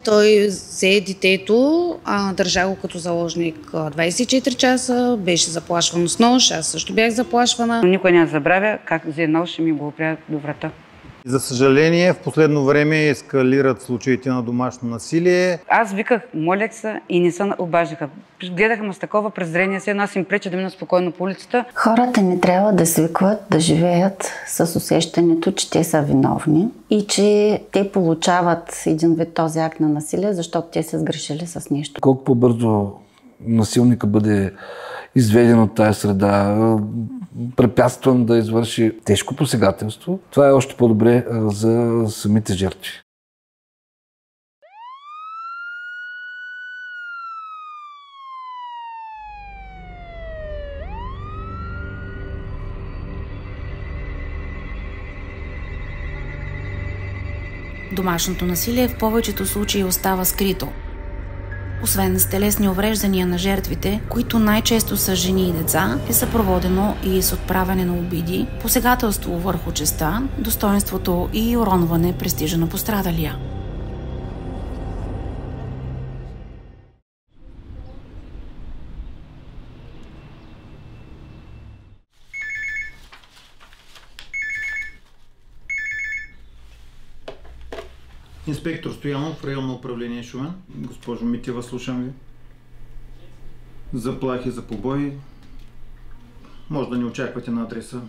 Той взе детето, държа го като заложник 24 часа, беше заплашвано с нож, аз също бях заплашвана. Никой не забравя как взе нож и ми го опря до врата. За съжаление, в последно време ескалират случаите на домашно насилие. Аз виках, молех се и не се обаждаха. Гледаха ме с такова презрение, все едно аз им преча да мина спокойно по улицата. Хората не трябва да свикват да живеят с усещането, че те са виновни и че те получават един вид този акт на насилие, защото те са сгрешили с нещо. Колко по-бързо насилника бъде изведен от тази среда, препятстван да извърши тежко посегателство, това е още по-добре за самите жертви. Домашното насилие в повечето случаи остава скрито. Освен с телесни увреждания на жертвите, които най-често са жени и деца, е съпроводено и с отправяне на обиди, посегателство върху честта, достоинството и уронване престижа на пострадалия. Инспектор Стоянов, районно управление Шумен. Госпожо Митева, слушам ви. Заплахи за побой. Може да ни очаквате на адреса.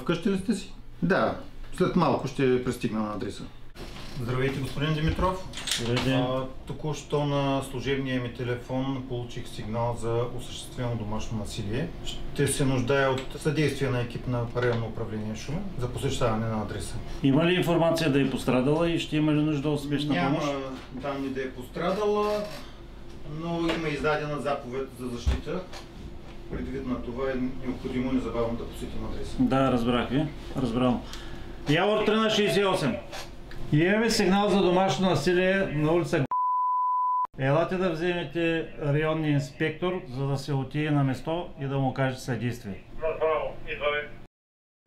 Вкъщи ли сте си? Да, след малко ще пристигна на адреса. Здравейте, господин Димитров. Току-що на служебния ми телефон получих сигнал за осъществено домашно насилие. Ще се нуждая от съдействие на екип на районно управление Шумен за посещаване на адреса. Има ли информация да е пострадала и ще има ли нужда от спешна помощ? Няма данни да е пострадала, но има издадена заповед за защита. Предвид на това е необходимо незабавно да посетим адреса. Да, разбрах ви. Разбрал. Явор 3 на 68. Имаме сигнал за домашно насилие на улица. Елате да вземете районния инспектор, за да се отиде на место и да му каже съдействие.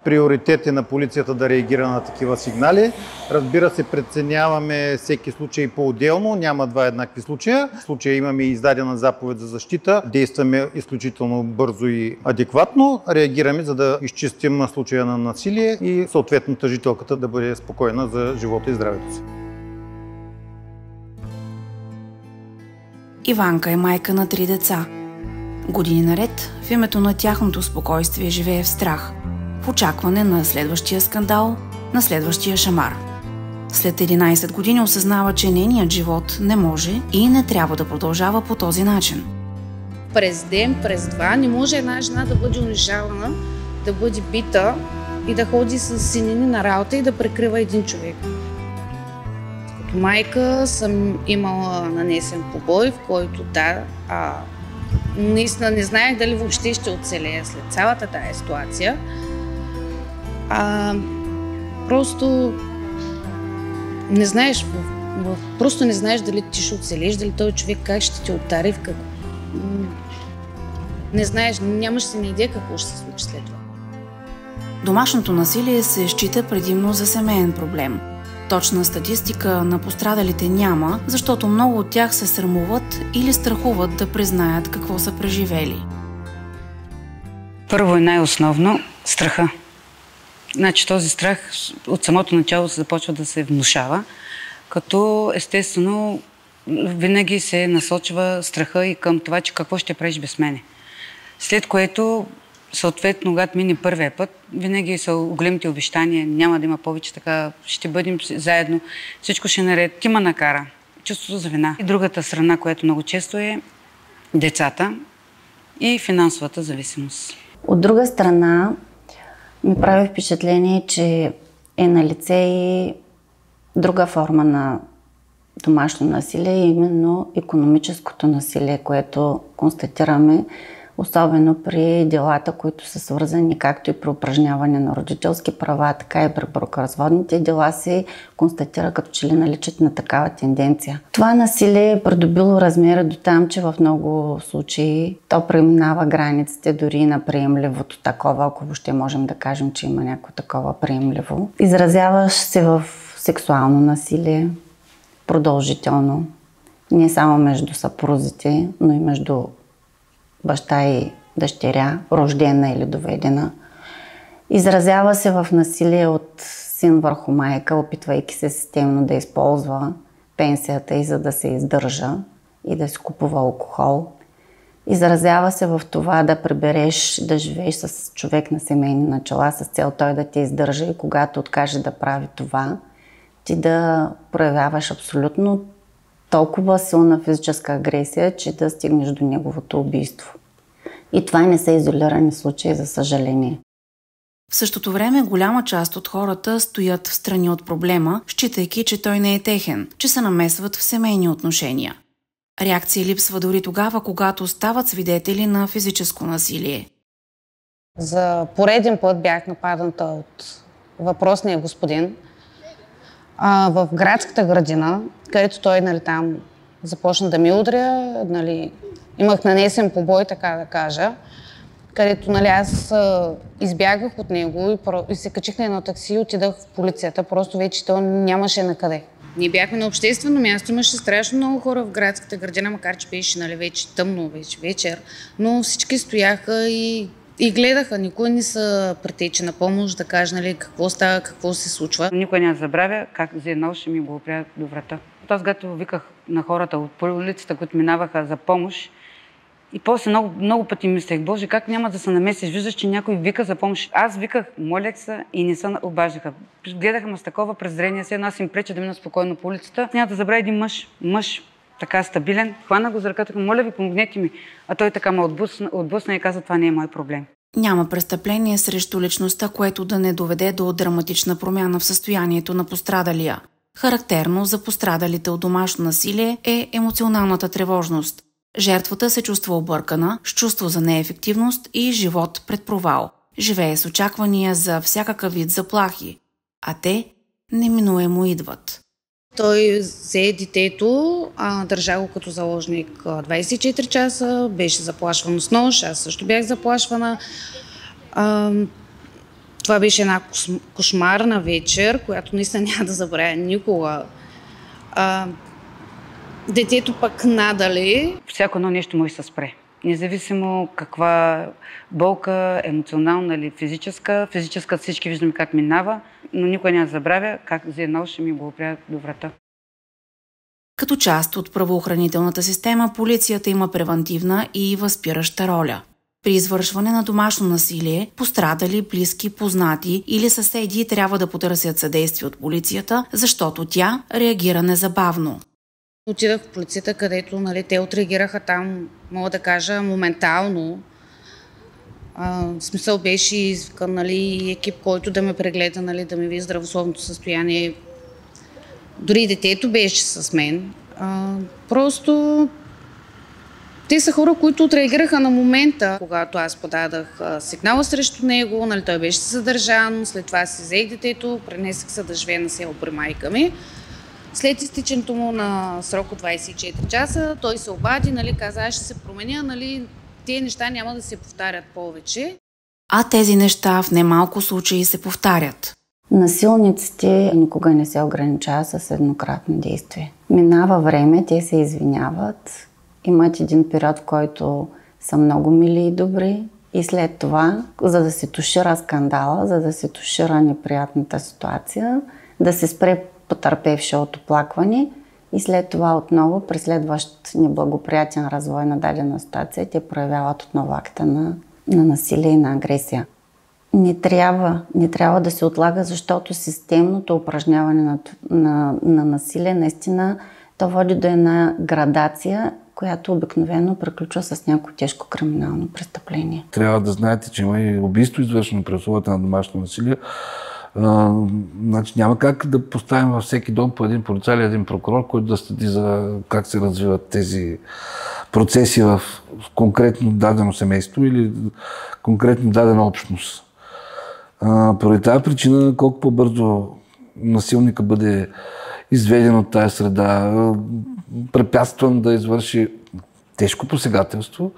Приоритет е на полицията да реагира на такива сигнали. Разбира се, преценяваме всеки случай по-отделно, няма два еднакви случая. В случая имаме издадена заповед за защита, действаме изключително бързо и адекватно, реагираме, за да изчистим на случая на насилие и съответно тъжителката да бъде спокойна за живота и здравето си. Иванка е майка на 3 деца. Години наред в името на тяхното спокойствие живее в страх, в очакване на следващия скандал, на следващия шамар. След 11 години осъзнава, че нейният живот не може и не трябва да продължава по този начин. През ден, през два не може една жена да бъде унижавана, да бъде бита и да ходи с синини на работа и да прикрива един човек. Като майка съм имала нанесен побой, в който наистина не знаех дали въобще ще оцелея след цялата тая ситуация. Просто не знаеш, просто не знаеш дали ти ще оцелеш, дали този човек как ще те удари, в какво. Не знаеш, нямаш си ни идея какво ще се случи след това. Домашното насилие се счита предимно за семейен проблем. Точна статистика на пострадалите няма, защото много от тях се срамуват или страхуват да признаят какво са преживели. Първо и най-основно страха. Значи този страх от самото начало се започва да се внушава, като естествено винаги се насочва страха и към това, че какво ще правиш без мене. След което, съответно, когато мине първия път, винаги са големите обещания, няма да има повече така, ще бъдем заедно, всичко ще е наред. Ти ме накара, чувството за вина. И другата страна, която много често е децата и финансовата зависимост. От друга страна, ми прави впечатление, че е налице и друга форма на домашно насилие, именно икономическото насилие, което констатираме, особено при делата, които са свързани както и при упражняване на родителски права, така и при бракоразводните дела се констатира като че ли наличат на такава тенденция. Това насилие е придобило размера до там, че в много случаи то преминава границите дори на приемливото такова, ако въобще можем да кажем, че има някакво такова приемливо. Изразяваш се в сексуално насилие, продължително, Не само между съпрузите, но и между баща и дъщеря, рождена или доведена. Изразява се в насилие от син върху майка, опитвайки се системно да използва пенсията и за да се издържа и да си купува алкохол. Изразява се в това да прибереш, да живееш с човек на семейни начала с цел той да те издържа и когато откаже да прави това, ти да проявяваш абсолютно толкова силна физическа агресия, че да стигнеш до неговото убийство. И това не са изолирани случаи, за съжаление. В същото време голяма част от хората стоят в страни от проблема, считайки, че той не е техен, че се намесват в семейни отношения. Реакция липсва дори тогава, когато стават свидетели на физическо насилие. За пореден път бях нападната от въпросния господин в градската градина, където той там започна да ми удря. Имах нанесен побой, така да кажа, където аз избягах от него и се качих на едно такси и отидах в полицията. Просто вече то нямаше на къде. Ние бяхме на обществено място, имаше страшно много хора в градската градина, макар че беше вече тъмно, вече вечер, но всички стояха и гледаха. Никой не се претече на помощ да каже какво става, какво се случва. Никой няма забравя как взе нож и ми го опря до врата. Аз когато виках на хората от улицата, които минаваха за помощ, и после много пъти мислех, Боже, как няма да се намесиш? Виждаш, че някой вика за помощ. Аз виках, молех се и не се обаждаха. Гледаха ме с такова презрение, все едно аз им преча да мина спокойно по улицата. Няма да забравя един мъж, така стабилен, хвана го за ръката, моля ви, помогнете ми. А той така ме отблъсна и каза, това не е мой проблем. Няма престъпление срещу личността, което да не доведе до драматична промяна в състоянието на пострадалия. Характерно за пострадалите от домашно насилие е емоционалната тревожност. Жертвата се чувства объркана, с чувство за неефективност и живот пред провал. Живее с очаквания за всякакъв вид заплахи, а те неминуемо идват. Той взе детето, държа го като заложник 24 часа, беше заплашвано с нож, аз също бях заплашвана. Това беше една кошмарна вечер, която наистина няма да забравя никога. Детето пък надали. Всяко едно нещо може да се спре. Независимо каква болка, емоционална или физическа. Физическа всички виждаме как минава, но никой няма да забравя как взе нож и ми го опря до врата. Като част от правоохранителната система, полицията има превантивна и възпираща роля. При извършване на домашно насилие, пострадали, близки, познати или съседи трябва да потърсят съдействие от полицията, защото тя реагира незабавно. Отидах в полицията, където те отреагираха там, мога да кажа, моментално. В смисъл беше извикан екип, който да ме прегледа, да ми види здравословното състояние. Дори детето беше с мен. Просто те са хора, които отреагираха на момента, когато аз подадах сигнала срещу него, той беше задържан, след това си взех детето, пренесах се да живее на село при майка ми. След изтичането му на срок от 24 часа, той се обади, каза, аз ще се променя, тези неща няма да се повтарят повече. А тези неща в немалко случаи се повтарят. Насилниците никога не се ограничават с еднократно действие. Минава време, те се извиняват, имат един период, в който са много мили и добри и след това, за да се тушира скандала, за да се тушира неприятната ситуация, да се спре потърпевши от оплакване и след това отново при следващ неблагоприятен развой на дадена ситуация те проявяват отново акта на насилие и на агресия. Не трябва да се отлага, защото системното упражняване на насилие наистина то води до една градация, която обикновено приключва с някакво тежко криминално престъпление. Трябва да знаете, че има и убийство, извършено при условията на домашно насилие. Няма как да поставим във всеки дом по един полицай или един прокурор, който да следи за как се развиват тези процеси в конкретно дадено семейство или конкретно дадена общност. Поради тази причина, колко по-бързо насилника бъде изведен от тази среда, препятстван да извърши тежко посегателство,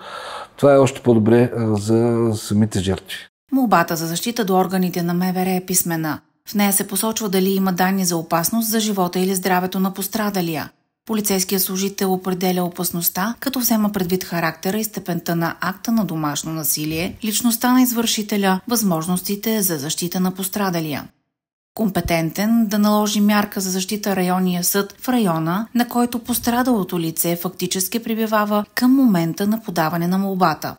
това е още по-добре за самите жертви. Молбата за защита до органите на МВР е писмена. В нея се посочва дали има данни за опасност за живота или здравето на пострадалия. Полицейският служител определя опасността, като взема предвид характера и степента на акта на домашно насилие, личността на извършителя, възможностите за защита на пострадалия. Компетентен да наложи мярка за защита районния съд в района, на който пострадалото лице фактически пребивава към момента на подаване на молбата.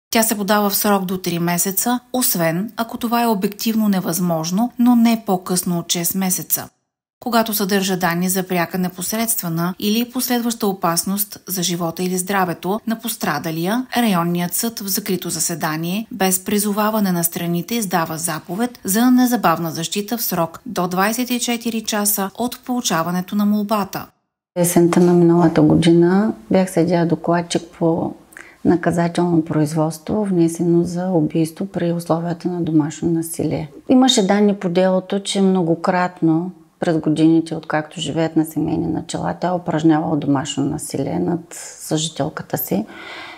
Тя се подава в срок до 3 месеца, освен ако това е обективно невъзможно, но не по-късно от 6 месеца. Когато съдържа данни за пряка непосредствена или последваща опасност за живота или здравето на пострадалия, районният съд в закрито заседание, без призоваване на страните, издава заповед за незабавна защита в срок до 24 часа от получаването на молбата. Есента на миналата година бях седя докладчик по наказателно производство, внесено за убийство при условията на домашно насилие. Имаше данни по делото, че многократно през годините, откакто живеят на семейни начала, тя упражнявала домашно насилие над съжителката си.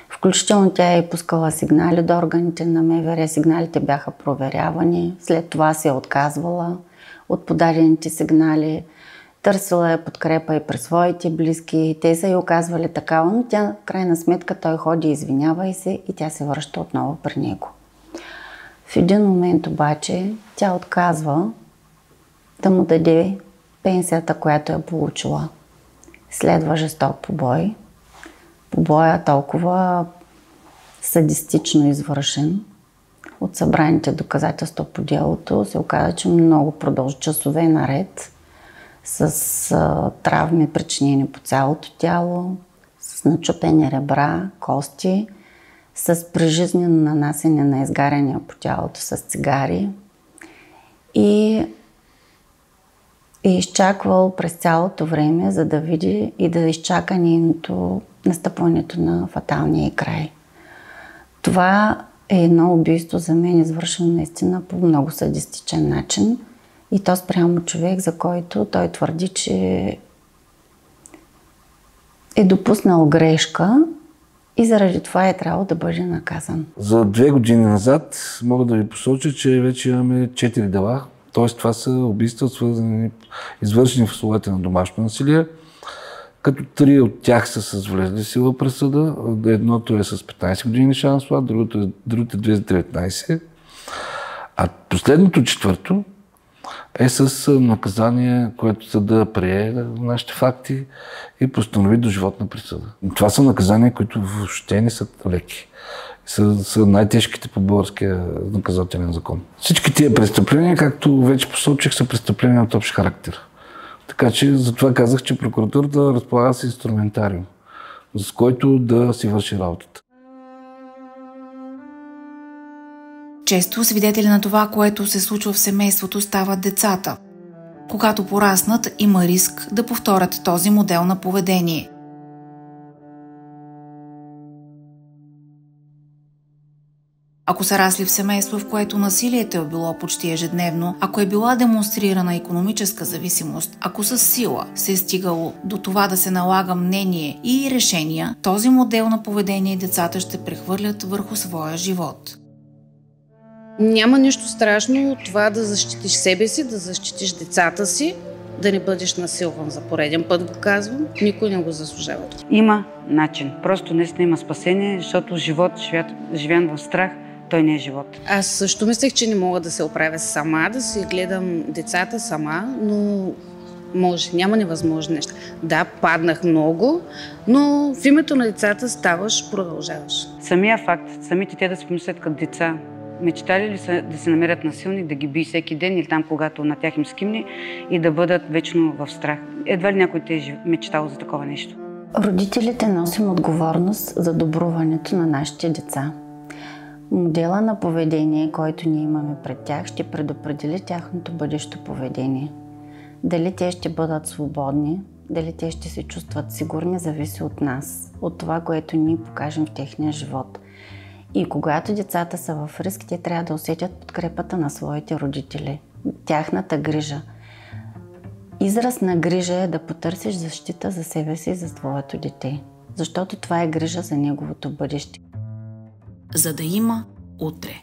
Включително тя е пускала сигнали до органите на МВР. Сигналите бяха проверявани. След това се е отказвала от подадените сигнали. Търсила е подкрепа и при своите близки. Те са й оказвали такава, но тя, в крайна сметка, той ходи, извинява и се и тя се връща отново при него. В един момент обаче тя отказва да му даде пенсията, която е получила. Следва жесток побой. Побоя толкова садистично извършен. От събраните доказателства по делото се оказа, че много продължи часове наред с травми, причинени по цялото тяло, с начупени ребра, кости, с прежизнено нанасене на изгаряния по тялото с цигари и е изчаквал през цялото време, за да види и да изчака нейното настъпването на фаталния край. Това е едно убийство за мен, извършено наистина по много садистичен начин и то спрямо човек, за който той твърди, че е допуснал грешка и заради това е трябвало да бъде наказан. За 2 години назад мога да ви посоча, че вече имаме 4 дела. Т.е. това са убийства, извършени в условията на домашно насилие, като 3 от тях са с влезли сила присъда. Едното е с 15 години лишаване свобода, другите 2 за 19. А последното 4 е с наказание, което съда прие нашите факти и постанови доживотна присъда. Това са наказания, които въобще не са леки. Са най-тежките по българския наказателен закон. Всички тия престъпления, както вече посочих, са престъпления от общ характер. Така че затова казах, че прокуратурата разполага с инструментариум, с който да си върши работата. Често свидетели на това, което се случва в семейството, стават децата. Когато пораснат, има риск да повторят този модел на поведение. Ако са расли в семейство, в което насилието е било почти ежедневно, ако е била демонстрирана икономическа зависимост, ако с сила се е стигало до това да се налага мнение и решения, този модел на поведение децата ще прехвърлят върху своя живот. Няма нищо страшно от това да защитиш себе си, да защитиш децата си, да не бъдеш насилван за пореден път, го казвам. Никой не го заслужава. Има начин. Просто наистина има спасение, защото живот, живян в страх, той не е живот. Аз също мислех, че не мога да се оправя сама, да си гледам децата сама, но може, няма невъзможни неща. Да, паднах много, но в името на децата ставаш, продължаваш. Самия факт, самите те да се помислят като деца, мечтали ли са да се намерят насилник, да ги бие всеки ден или там, когато на тях им скимне и да бъдат вечно в страх? Едва ли някой те е мечтал за такова нещо? Родителите носим отговорност за добруването на нашите деца. Модела на поведение, който ние имаме пред тях, ще предопредели тяхното бъдещо поведение. Дали те ще бъдат свободни, дали те ще се чувстват сигурни, зависи от нас, от това, което ние покажем в техния живот. И когато децата са в риск, те трябва да усетят подкрепата на своите родители, тяхната грижа. Израз на грижа е да потърсиш защита за себе си и за твоето дете, защото това е грижа за неговото бъдеще. За да има утре.